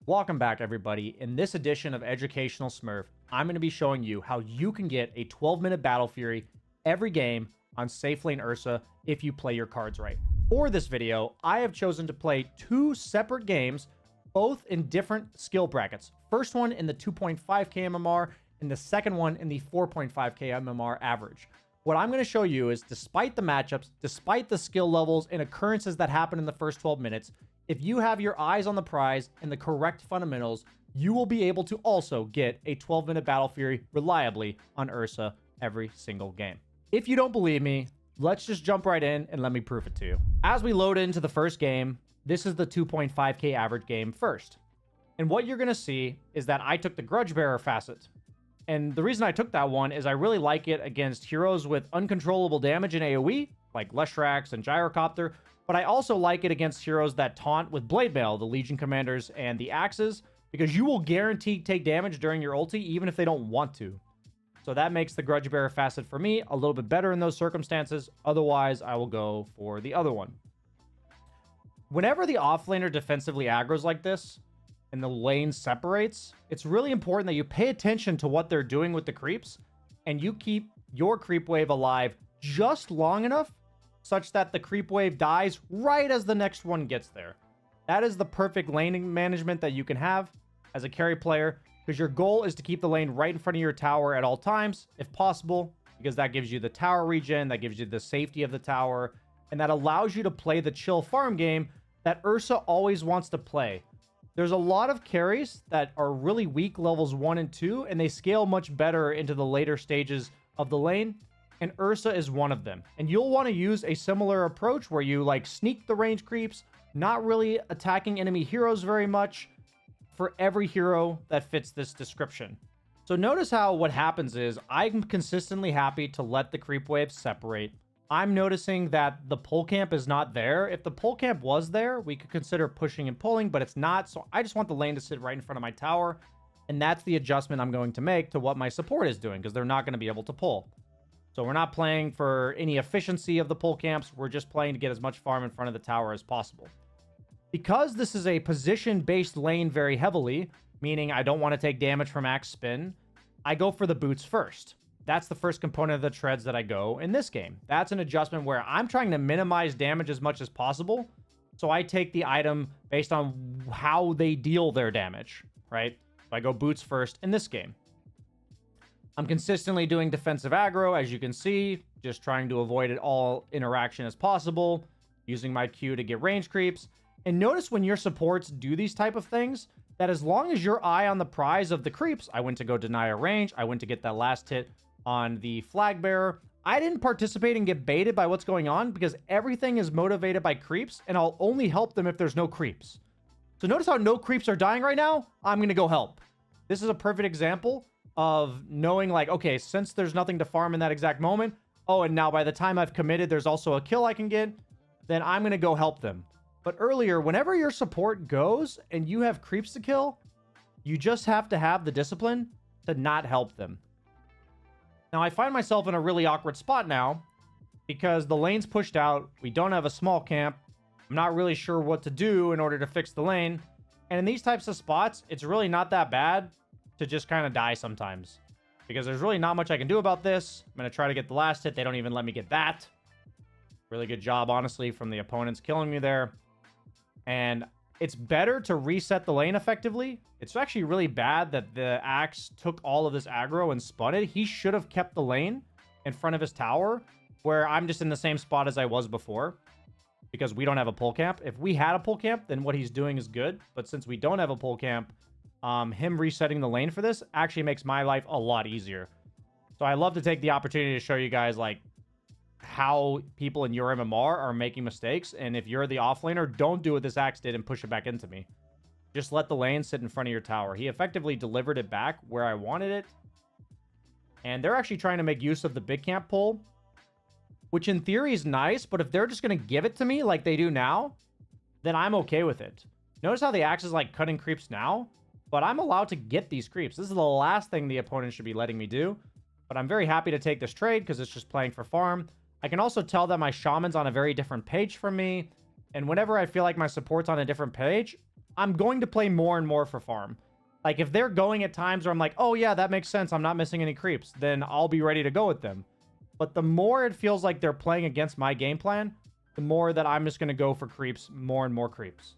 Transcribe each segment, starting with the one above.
Welcome back, everybody. In this edition of Educational Smurf, I'm going to be showing you how you can get a 12-minute Battlefury every game on Safe Lane Ursa if you play your cards right. For this video, I have chosen to play two separate games, both in different skill brackets. First one in the 2.5k MMR, and the second one in the 4.5k MMR average. What I'm going to show you is, despite the matchups, despite the skill levels and occurrences that happen in the first 12 minutes, if you have your eyes on the prize and the correct fundamentals, you will be able to also get a 12-minute Battlefury reliably on Ursa every single game. If you don't believe me, let's just jump right in and let me prove it to you. As we load into the first game, this is the 2.5k average game first. And what you're going to see is that I took the Grudge Bearer facet. And the reason I took that one is I really like it against heroes with uncontrollable damage in AoE, like Leshrax and Gyrocopter, but I also like it against heroes that taunt with Blade Mail, the Legion Commanders and the Axes, because you will guarantee take damage during your ulti, even if they don't want to. So that makes the Grudge Bearer facet for me a little bit better in those circumstances. Otherwise, I will go for the other one. Whenever the offlaner defensively aggroes like this, and the lane separates, it's really important that you pay attention to what they're doing with the creeps, and you keep your creep wave alive just long enough such that the creep wave dies right as the next one gets there. That is the perfect laning management that you can have as a carry player, because your goal is to keep the lane right in front of your tower at all times, if possible, because that gives you the tower regen, that gives you the safety of the tower, and that allows you to play the chill farm game that Ursa always wants to play. There's a lot of carries that are really weak levels 1 and 2, and they scale much better into the later stages of the lane, and Ursa is one of them. And you'll want to use a similar approach where you like sneak the range creeps, not really attacking enemy heroes very much, for every hero that fits this description. So notice how what happens is I'm consistently happy to let the creep waves separate. I'm noticing that the pull camp is not there. If the pull camp was there, we could consider pushing and pulling, but it's not. So I just want the lane to sit right in front of my tower. And that's the adjustment I'm going to make to what my support is doing, because they're not going to be able to pull. So we're not playing for any efficiency of the pull camps. We're just playing to get as much farm in front of the tower as possible. Because this is a position-based lane very heavily, meaning I don't want to take damage from axe spin, I go for the boots first. That's the first component of the treads that I go in this game. That's an adjustment where I'm trying to minimize damage as much as possible. So I take the item based on how they deal their damage, right? So I go boots first in this game. I'm consistently doing defensive aggro, as you can see, just trying to avoid it all interaction as possible, using my Q to get range creeps. And notice when your supports do these type of things, that as long as your eye on the prize of the creeps, I went to go deny a range, I went to get that last hit on the flag bearer. I didn't participate and get baited by what's going on because everything is motivated by creeps, and I'll only help them if there's no creeps. So notice how no creeps are dying right now? I'm going to go help. This is a perfect example of knowing, like, okay, since there's nothing to farm in that exact moment, oh, and now by the time I've committed, there's also a kill I can get, then I'm going to go help them. But earlier, whenever your support goes and you have creeps to kill, you just have to have the discipline to not help them. Now, I find myself in a really awkward spot now because the lane's pushed out. We don't have a small camp. I'm not really sure what to do in order to fix the lane. And in these types of spots, it's really not that bad to just kind of die sometimes, because there's really not much I can do about this. I'm going to try to get the last hit. They don't even let me get that. Really good job, honestly, from the opponents killing me there. And it's better to reset the lane effectively. It's actually really bad that the Axe took all of this aggro and spun it. He should have kept the lane in front of his tower, where I'm just in the same spot as I was before, because we don't have a pull camp. If we had a pull camp, then what he's doing is good. But since we don't have a pull camp, him resetting the lane for this actually makes my life a lot easier. So I love to take the opportunity to show you guys, like, how people in your MMR are making mistakes. And if you're the offlaner, don't do what this Axe did and push it back into me. Just let the lane sit in front of your tower. He effectively delivered it back where I wanted it. And they're actually trying to make use of the big camp pull, which in theory is nice, but if they're just going to give it to me like they do now, then I'm okay with it. Notice how the Axe is like cutting creeps now, but I'm allowed to get these creeps. This is the last thing the opponent should be letting me do, but I'm very happy to take this trade because it's just playing for farm. I can also tell that my shaman's on a very different page from me, and whenever I feel like my support's on a different page, I'm going to play more and more for farm. Like, if they're going at times where I'm like, oh yeah, that makes sense, I'm not missing any creeps, then I'll be ready to go with them. But the more it feels like they're playing against my game plan, the more that I'm just going to go for creeps, more and more creeps.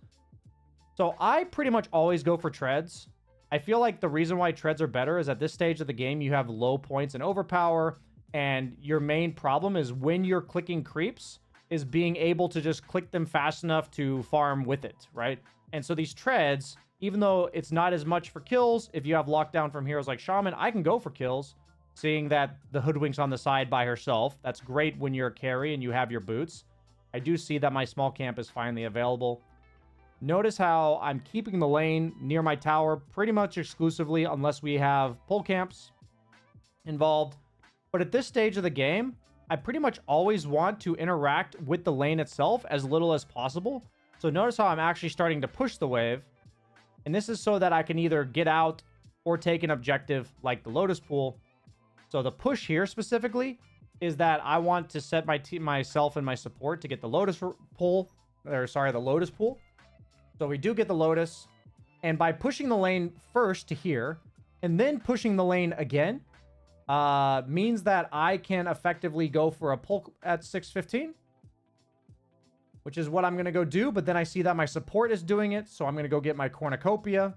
So I pretty much always go for treads. I feel like the reason why treads are better is at this stage of the game, you have low points and overpower, and your main problem is when you're clicking creeps, is being able to just click them fast enough to farm with it, right? And so these treads, even though it's not as much for kills, if you have lockdown from heroes like Shaman, I can go for kills, seeing that the Hoodwink's on the side by herself. That's great when you're a carry and you have your boots. I do see that my small camp is finally available. Notice how I'm keeping the lane near my tower pretty much exclusively unless we have pull camps involved. But at this stage of the game, I pretty much always want to interact with the lane itself as little as possible. So notice how I'm actually starting to push the wave. And this is so that I can either get out or take an objective like the Lotus Pool. So the push here specifically is that I want to set myself and my support to get the Lotus Pool. The Lotus Pool. So we do get the Lotus. And by pushing the lane first to here, and then pushing the lane again, means that I can effectively go for a pull at 615. Which is what I'm going to go do. But then I see that my support is doing it. So I'm going to go get my Cornucopia.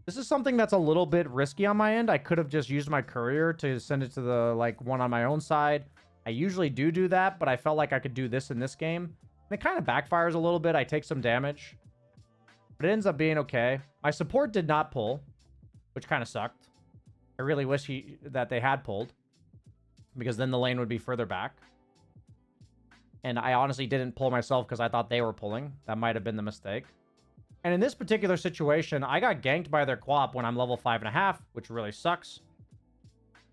This is something that's a little bit risky on my end. I could have just used my courier to send it to the one on my own side. I usually do that. But I felt like I could do this in this game. And it kind of backfires a little bit. I take some damage. But it ends up being okay. My support did not pull. Which kind of sucked. I really wish that they had pulled. Because then the lane would be further back. And I honestly didn't pull myself because I thought they were pulling. That might have been the mistake. And in this particular situation, I got ganked by their Quap when I'm level 5.5, which really sucks.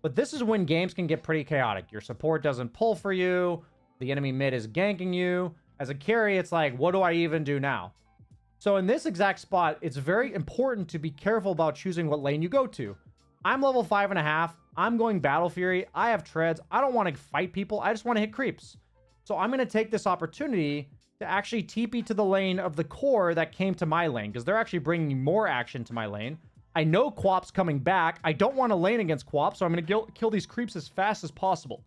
But this is when games can get pretty chaotic. Your support doesn't pull for you. The enemy mid is ganking you. As a carry, it's like, what do I even do now? So in this exact spot, it's very important to be careful about choosing what lane you go to. I'm level 5.5. I'm going Battlefury. I have treads. I don't want to fight people. I just want to hit creeps. So I'm going to take this opportunity to actually TP to the lane of the core that came to my lane, because they're actually bringing more action to my lane. I know Quap's coming back. I don't want to lane against Quap, so I'm going to kill these creeps as fast as possible,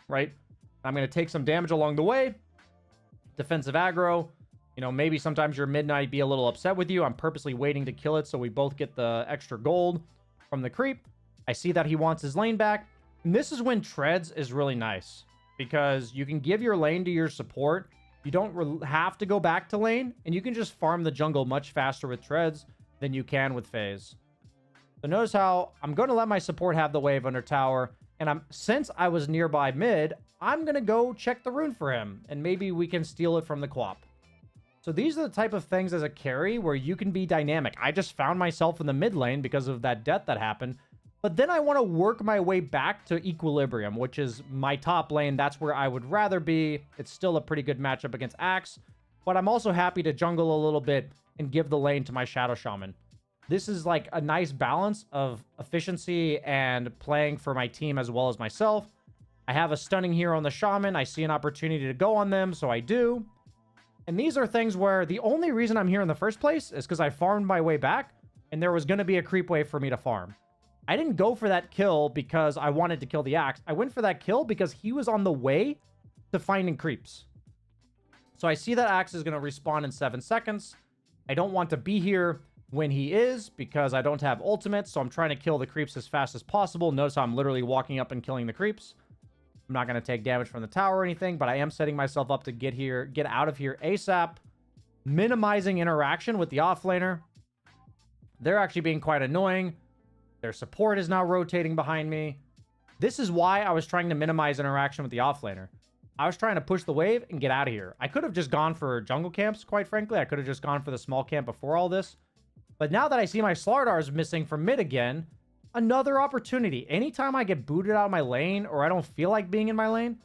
right? I'm going to take some damage along the way. Defensive aggro. You know, maybe sometimes your midnight be a little upset with you. I'm purposely waiting to kill it so we both get the extra gold from the creep. I see that he wants his lane back. And this is when treads is really nice, because you can give your lane to your support. You don't have to go back to lane, and you can just farm the jungle much faster with treads than you can with phase. So notice how I'm going to let my support have the wave under tower, and since I was nearby mid, I'm going to go check the rune for him, and maybe we can steal it from the Quap. So these are the type of things as a carry where you can be dynamic. I just found myself in the mid lane because of that death that happened. But then I want to work my way back to equilibrium, which is my top lane. That's where I would rather be. It's still a pretty good matchup against Axe. But I'm also happy to jungle a little bit and give the lane to my Shadow Shaman. This is like a nice balance of efficiency and playing for my team as well as myself. I have a stunning hero on the Shaman. I see an opportunity to go on them, so I do. And these are things where the only reason I'm here in the first place is because I farmed my way back, and there was going to be a creep wave for me to farm. I didn't go for that kill because I wanted to kill the Axe. I went for that kill because he was on the way to finding creeps. So I see that Axe is going to respawn in 7 seconds. I don't want to be here when he is because I don't have ultimate, so I'm trying to kill the creeps as fast as possible. Notice how I'm literally walking up and killing the creeps. I'm not going to take damage from the tower or anything, but I am setting myself up to get out of here ASAP, minimizing interaction with the offlaner. They're actually being quite annoying. Their support is now rotating behind me. This is why I was trying to minimize interaction with the offlaner. I was trying to push the wave and get out of here. I could have just gone for jungle camps, quite frankly. I could have just gone for the small camp before all this. But now that I see my Slardars missing from mid again, another opportunity. Anytime I get booted out of my lane or I don't feel like being in my lane,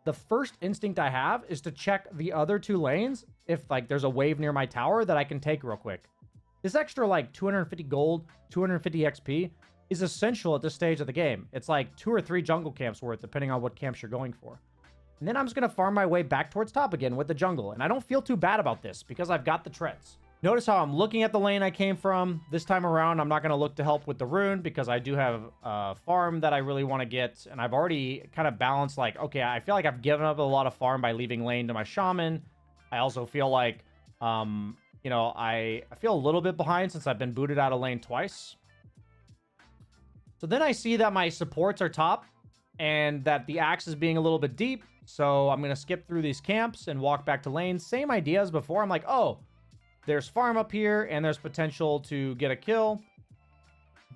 the first instinct I have is to check the other 2 lanes if there's a wave near my tower that I can take real quick. This extra 250 gold, 250 XP is essential at this stage of the game. It's like 2 or 3 jungle camps worth, depending on what camps you're going for. And then I'm just going to farm my way back towards top again with the jungle. And I don't feel too bad about this because I've got the treads. Notice how I'm looking at the lane I came from. This time around, I'm not going to look to help with the rune because I do have a farm that I really want to get. And I've already kind of balanced, like, okay, I feel like I've given up a lot of farm by leaving lane to my shaman. I also feel like, you know, I feel a little bit behind since I've been booted out of lane twice. So then I see that my supports are top and that the axe is being a little bit deep. So I'm going to skip through these camps and walk back to lane. Same idea as before. I'm like, oh, there's farm up here, and there's potential to get a kill.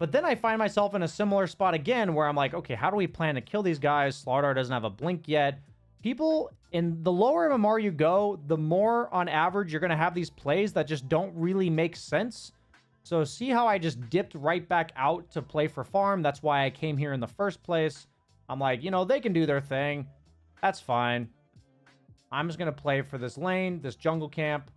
But then I find myself in a similar spot again, where I'm like, okay, how do we plan to kill these guys? Slardar doesn't have a blink yet. People, in the lower MMR you go, the more, on average, you're going to have these plays that just don't really make sense. So see how I just dipped right back out to play for farm? That's why I came here in the first place. I'm like, you know, they can do their thing. That's fine. I'm just going to play for this lane, this jungle camp.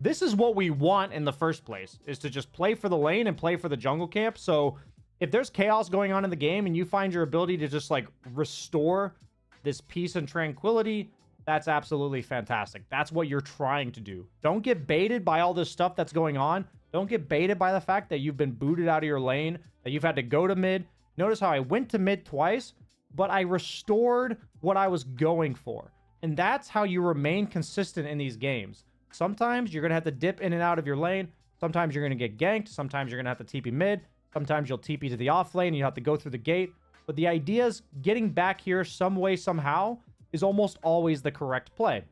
This is what we want in the first place, is to just play for the lane and play for the jungle camp. So if there's chaos going on in the game and you find your ability to just like restore this peace and tranquility, that's absolutely fantastic. That's what you're trying to do. Don't get baited by all this stuff that's going on. Don't get baited by the fact that you've been booted out of your lane, that you've had to go to mid. Notice how I went to mid twice, but I restored what I was going for. And that's how you remain consistent in these games. Sometimes you're going to have to dip in and out of your lane. Sometimes you're going to get ganked. Sometimes you're going to have to TP mid. Sometimes you'll TP to the off lane. You have to go through the gate. But the idea is getting back here some way, somehow, is almost always the correct play.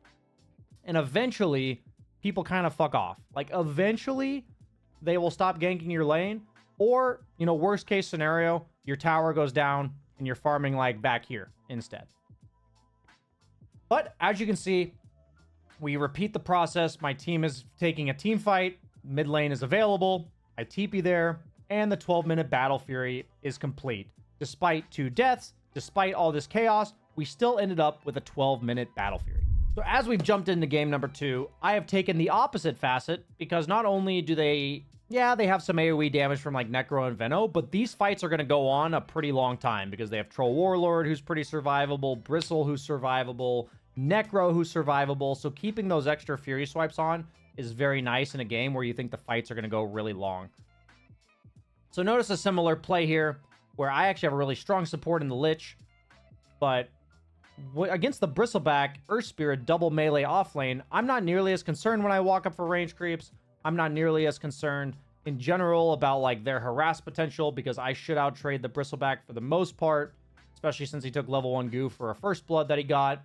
And eventually, people kind of fuck off. Like, eventually, they will stop ganking your lane. Or, you know, worst case scenario, your tower goes down and you're farming, like, back here instead. But, as you can see, we repeat the process. My team is taking a team fight. Mid lane is available. I TP there. And the 12-minute Battlefury is complete. Despite 2 deaths, despite all this chaos, we still ended up with a 12-minute Battlefury. So as we've jumped into game number 2, I have taken the opposite facet, because not only do they have some AoE damage from like Necro and Veno, but these fights are going to go on a pretty long time because they have Troll Warlord, who's pretty survivable, Bristle, who's survivable, Necro, who's survivable. So keeping those extra Fury swipes on is very nice in a game where you think the fights are going to go really long. So notice a similar play here where I actually have a really strong support in the Lich, but against the Bristleback, Earth Spirit double melee offlane, I'm not nearly as concerned when I walk up for range creeps. I'm not nearly as concerned in general about like their harass potential, because I should outtrade the Bristleback for the most part, especially since he took level 1 goo for a first blood that he got.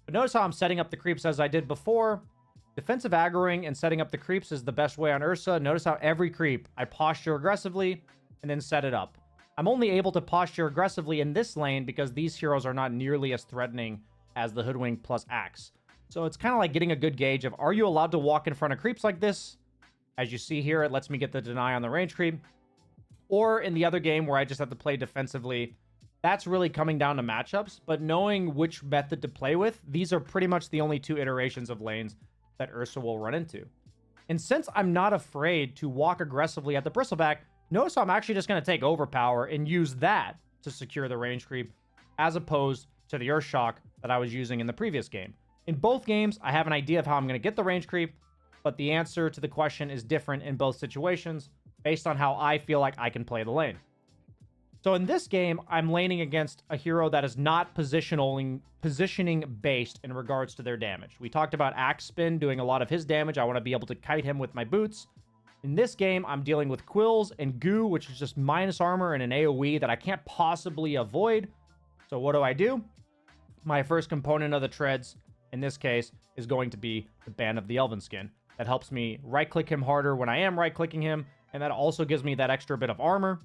But notice how I'm setting up the creeps as I did before. Defensive aggroing and setting up the creeps is the best way on Ursa. Notice how every creep I posture aggressively and then set it up. I'm only able to posture aggressively in this lane because these heroes are not nearly as threatening as the Hoodwink plus Axe. So it's kind of like getting a good gauge of, are you allowed to walk in front of creeps like this? As you see here, it lets me get the deny on the range creep. Or in the other game where I just have to play defensively, that's really coming down to matchups. But knowing which method to play with, these are pretty much the only 2 iterations of lanes that Ursa will run into. And since I'm not afraid to walk aggressively at the Bristleback, notice how I'm actually just going to take Overpower and use that to secure the range creep, as opposed to the Earthshock that I was using in the previous game. In both games, I have an idea of how I'm going to get the range creep, but the answer to the question is different in both situations based on how I feel like I can play the lane. So in this game, I'm laning against a hero that is not positioning based in regards to their damage. We talked about Axe Spin doing a lot of his damage. I want to be able to kite him with my boots. In this game, I'm dealing with Quills and Goo, which is just minus armor and an AoE that I can't possibly avoid. So what do? My first component of the treads, in this case, is going to be the Band of the Elven Skin. That helps me right-click him harder when I am right-clicking him, and that also gives me that extra bit of armor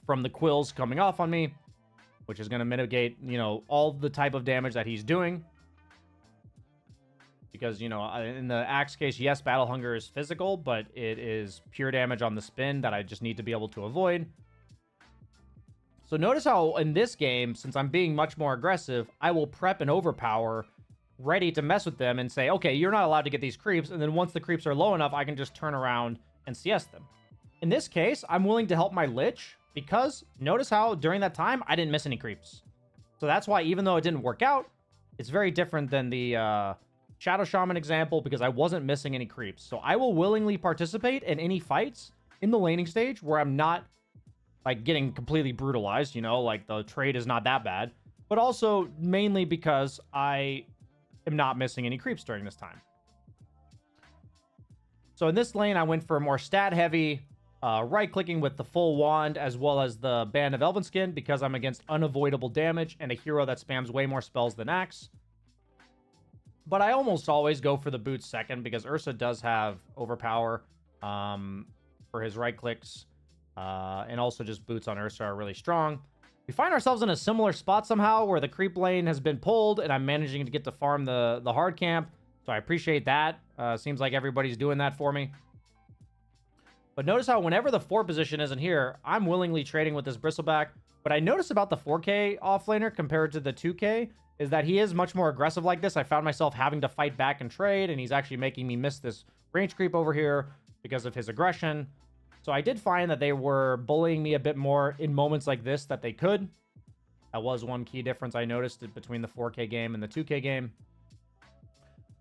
from the Quills coming off on me, which is going to mitigate, you know, all the type of damage that he's doing. Because, you know, in the Axe case, yes, Battle Hunger is physical, but it is pure damage on the spin that I just need to be able to avoid. So notice how in this game, since I'm being much more aggressive, I will prep and overpower, ready to mess with them and say, okay, you're not allowed to get these creeps. And then once the creeps are low enough, I can just turn around and CS them. In this case, I'm willing to help my Lich, because notice how during that time, I didn't miss any creeps. So that's why, even though it didn't work out, it's very different than the Shadow Shaman example because I wasn't missing any creeps. So I will willingly participate in any fights in the laning stage where I'm not like getting completely brutalized, you know, like the trade is not that bad, but also mainly because I am not missing any creeps during this time. So in this lane, I went for more stat heavy, right-clicking with the full wand, as well as the Band of Elven Skin, because I'm against unavoidable damage and a hero that spams way more spells than Axe. But I almost always go for the boots second, because Ursa does have overpower for his right-clicks, and also just boots on Ursa are really strong. We find ourselves in a similar spot somehow, where the creep lane has been pulled, and I'm managing to get to farm the hard camp, so I appreciate that. Seems like everybody's doing that for me. But notice how whenever the 4 position isn't here, I'm willingly trading with this Bristleback. What I noticed about the 4K offlaner compared to the 2K is that he is much more aggressive like this. I found myself having to fight back and trade, and he's actually making me miss this range creep over here because of his aggression. So I did find that they were bullying me a bit more in moments like this that they could. That was one key difference I noticed between the 4K game and the 2K game.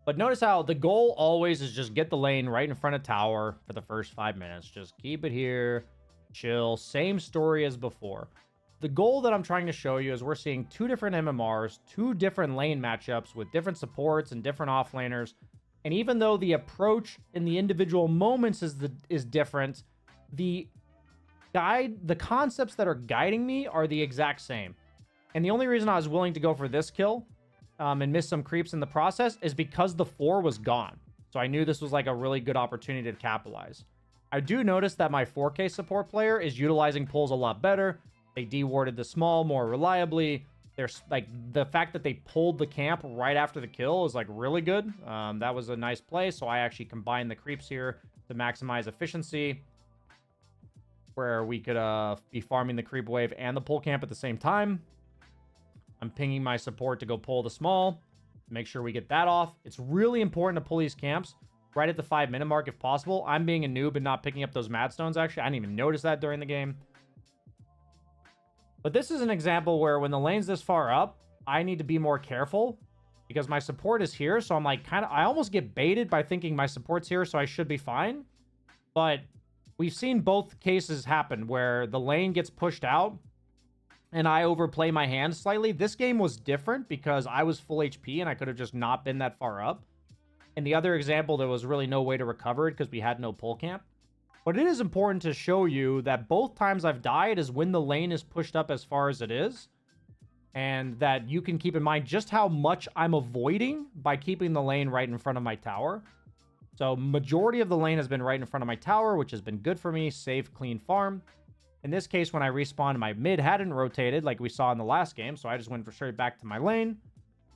But notice how the goal always is just get the lane right in front of tower for the first 5 minutes. Just keep it here, chill, same story as before. The goal that I'm trying to show you is we're seeing 2 different MMRs, 2 different lane matchups with different supports and different offlaners. And even though the approach in the individual moments is different, the concepts that are guiding me are the exact same. And the only reason I was willing to go for this kill and miss some creeps in the process is because the 4 was gone. So I knew this was like a really good opportunity to capitalize. I do notice that my 4K support player is utilizing pulls a lot better. They dewarded the small more reliably. There's like the fact that they pulled the camp right after the kill is like really good. That was a nice play. So I actually combined the creeps here to maximize efficiency, where we could be farming the creep wave and the pull camp at the same time. I'm pinging my support to go pull the small. Make sure we get that off. It's really important to pull these camps right at the 5-minute mark if possible. I'm being a noob and not picking up those mad stones, actually. I didn't even notice that during the game. But this is an example where when the lane's this far up, I need to be more careful because my support is here. So I'm like I almost get baited by thinking my support's here, so I should be fine. But we've seen both cases happen where the lane gets pushed out and I overplay my hand slightly. This game was different because I was full HP and I could have just not been that far up. In the other example, there was really no way to recover it because we had no pull camp. But it is important to show you that both times I've died is when the lane is pushed up as far as it is. And that you can keep in mind just how much I'm avoiding by keeping the lane right in front of my tower. So majority of the lane has been right in front of my tower, which has been good for me. Safe, clean farm. In this case, when I respawned, my mid hadn't rotated like we saw in the last game, so I just went straight back to my lane.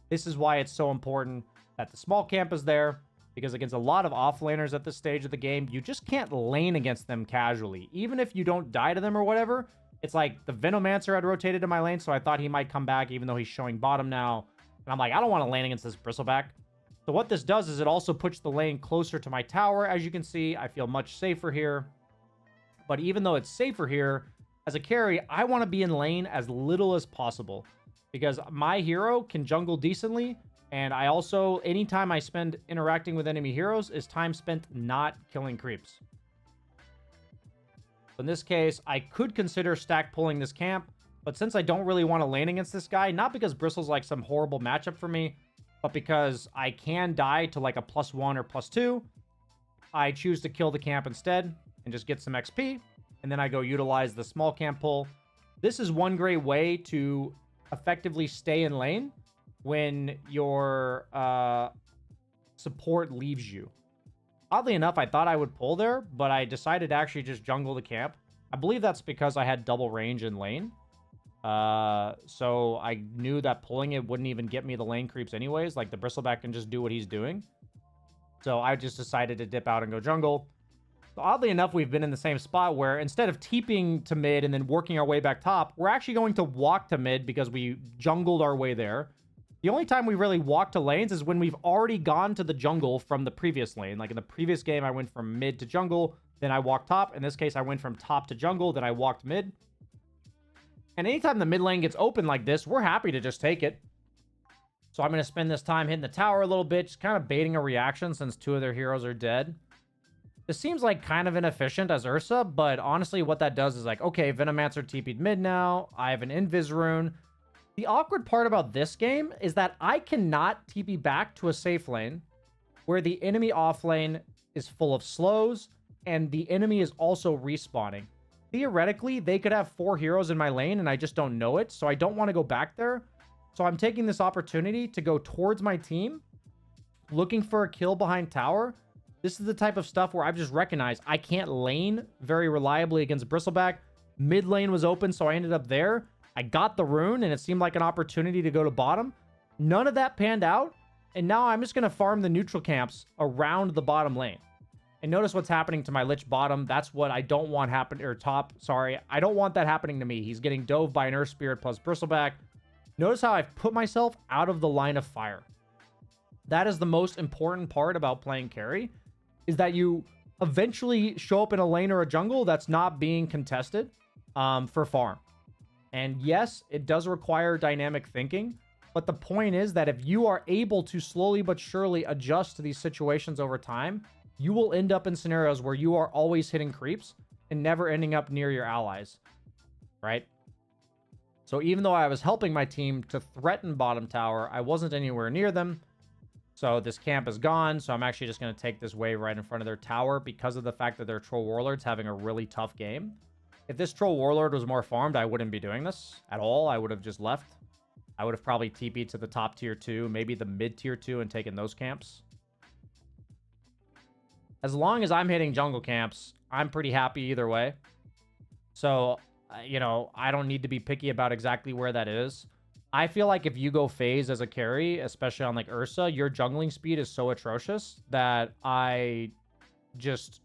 This is why it's so important that the small camp is there, because against a lot of offlaners at this stage of the game, you just can't lane against them casually. Even if you don't die to them or whatever, it's like the Venomancer had rotated to my lane, so I thought he might come back even though he's showing bottom now. And I'm like, I don't want to lane against this Bristleback. So what this does is it also puts the lane closer to my tower. As you can see, I feel much safer here. But even though it's safer here, as a carry, I want to be in lane as little as possible. Because my hero can jungle decently. And I also, anytime I spend interacting with enemy heroes, is time spent not killing creeps. In this case, I could consider stack pulling this camp. But since I don't really want to lane against this guy, not because Bristle's like some horrible matchup for me, but because I can die to like a +1 or +2, I choose to kill the camp instead and just get some XP, and then I go utilize the small camp pull. This is one great way to effectively stay in lane when your support leaves you. Oddly enough, I thought I would pull there, but I decided to actually just jungle the camp. I believe that's because I had double range in lane. So I knew that pulling it wouldn't even get me the lane creeps anyways. Like, the Bristleback can just do what he's doing. So I just decided to dip out and go jungle. So oddly enough, we've been in the same spot where instead of TPing to mid and then working our way back top, we're actually going to walk to mid because we jungled our way there. The only time we really walk to lanes is when we've already gone to the jungle from the previous lane. Like in the previous game, I went from mid to jungle, then I walked top. In this case, I went from top to jungle, then I walked mid. And anytime the mid lane gets open like this, we're happy to just take it. So I'm going to spend this time hitting the tower a little bit, just kind of baiting a reaction since 2 of their heroes are dead. This seems like kind of inefficient as Ursa, but honestly what that does is like, okay, Venomancer TP'd mid now. I have an Invis rune. The awkward part about this game is that I cannot TP back to a safe lane where the enemy off lane is full of slows and the enemy is also respawning. Theoretically, they could have 4 heroes in my lane and I just don't know it, so I don't want to go back there. So I'm taking this opportunity to go towards my team, looking for a kill behind tower. This is the type of stuff where I've just recognized I can't lane very reliably against Bristleback. Mid lane was open, so I ended up there. I got the rune, and it seemed like an opportunity to go to bottom. None of that panned out, and now I'm just going to farm the neutral camps around the bottom lane. And notice what's happening to my Lich bottom. That's what I don't want happen, or top, sorry. I don't want that happening to me. He's getting dove by an Earth Spirit plus Bristleback. Notice how I've put myself out of the line of fire. That is the most important part about playing carry, is that you eventually show up in a lane or a jungle that's not being contested for farm. And yes, it does require dynamic thinking, but the point is that if you are able to slowly but surely adjust to these situations over time, you will end up in scenarios where you are always hitting creeps and never ending up near your allies, right? So even though I was helping my team to threaten bottom tower, I wasn't anywhere near them. So this camp is gone, so I'm actually just going to take this wave right in front of their tower because of the fact that their Troll Warlord's having a really tough game. If this Troll Warlord was more farmed, I wouldn't be doing this at all. I would have just left. I would have probably TP'd to the top tier 2, maybe the mid tier 2, and taken those camps. As long as I'm hitting jungle camps, I'm pretty happy either way. So, you know, I don't need to be picky about exactly where that is. I feel like if you go phase as a carry, especially on like Ursa, your jungling speed is so atrocious that I just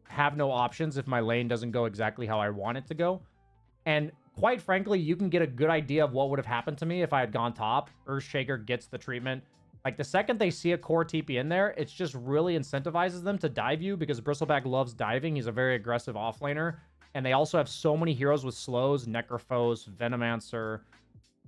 have no options if my lane doesn't go exactly how I want it to go. And quite frankly, you can get a good idea of what would have happened to me if I had gone top. Earthshaker gets the treatment. Like the second they see a core TP in there, it's just really incentivizes them to dive you because Bristleback loves diving. He's a very aggressive offlaner. And they also have so many heroes with slows, Necrophos, Venomancer.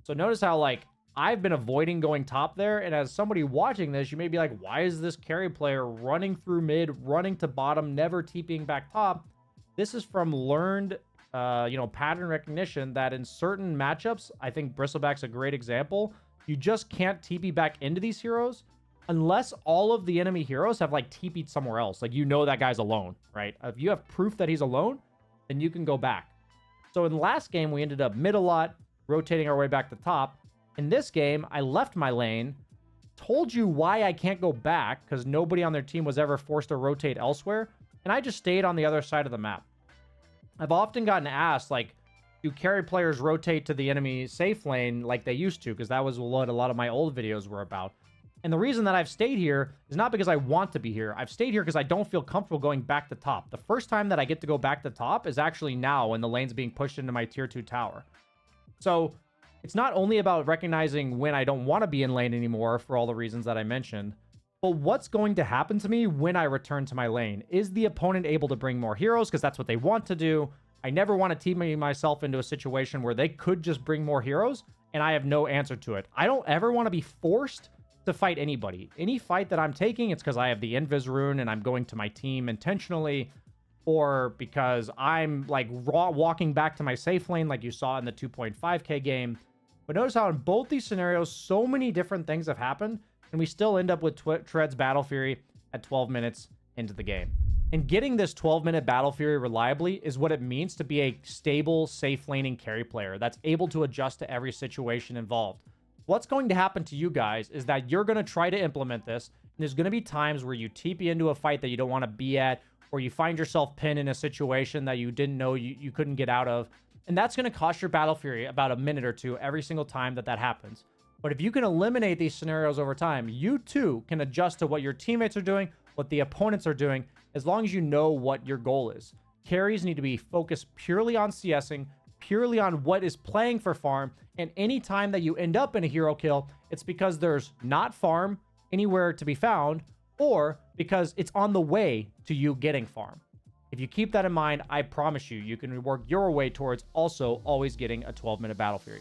So notice how like I've been avoiding going top there, and as somebody watching this, you may be like, why is this carry player running through mid, running to bottom, never TPing back top? This is from learned, pattern recognition that in certain matchups, I think Bristleback's a great example. You just can't TP back into these heroes unless all of the enemy heroes have like TP'd somewhere else. Like, you know that guy's alone, right? If you have proof that he's alone, then you can go back. So in the last game, we ended up mid a lot, rotating our way back to top. In this game, I left my lane, told you why I can't go back because nobody on their team was ever forced to rotate elsewhere, and I just stayed on the other side of the map. I've often gotten asked, like, do carry players rotate to the enemy safe lane like they used to? Because that was what a lot of my old videos were about. And the reason that I've stayed here is not because I want to be here. I've stayed here because I don't feel comfortable going back to top. The first time that I get to go back to top is actually now when the lane's being pushed into my tier 2 tower. So it's not only about recognizing when I don't want to be in lane anymore for all the reasons that I mentioned, but what's going to happen to me when I return to my lane? Is the opponent able to bring more heroes? Because that's what they want to do. I never want to team myself into a situation where they could just bring more heroes and I have no answer to it. I don't ever want to be forced to fight anybody. Any fight that I'm taking, it's because I have the Invis rune and I'm going to my team intentionally, or because I'm like walking back to my safe lane like you saw in the 2.5k game. But notice how in both these scenarios, so many different things have happened, and we still end up with Tread's Battlefury at 12 minutes into the game. And getting this 12-minute Battlefury reliably is what it means to be a stable, safe laning carry player that's able to adjust to every situation involved. What's going to happen to you guys is that you're going to try to implement this, and there's going to be times where you TP into a fight that you don't want to be at, or you find yourself pinned in a situation that you didn't know you couldn't get out of. And that's going to cost your Battlefury about a minute or two every single time that happens. But if you can eliminate these scenarios over time, you too can adjust to what your teammates are doing, what the opponents are doing, as long as you know what your goal is. Carries need to be focused purely on CSing, purely on what is playing for farm, and any time that you end up in a hero kill, it's because there's not farm anywhere to be found, or because it's on the way to you getting farm. If you keep that in mind, I promise you, you can work your way towards also always getting a 12-minute Battlefury.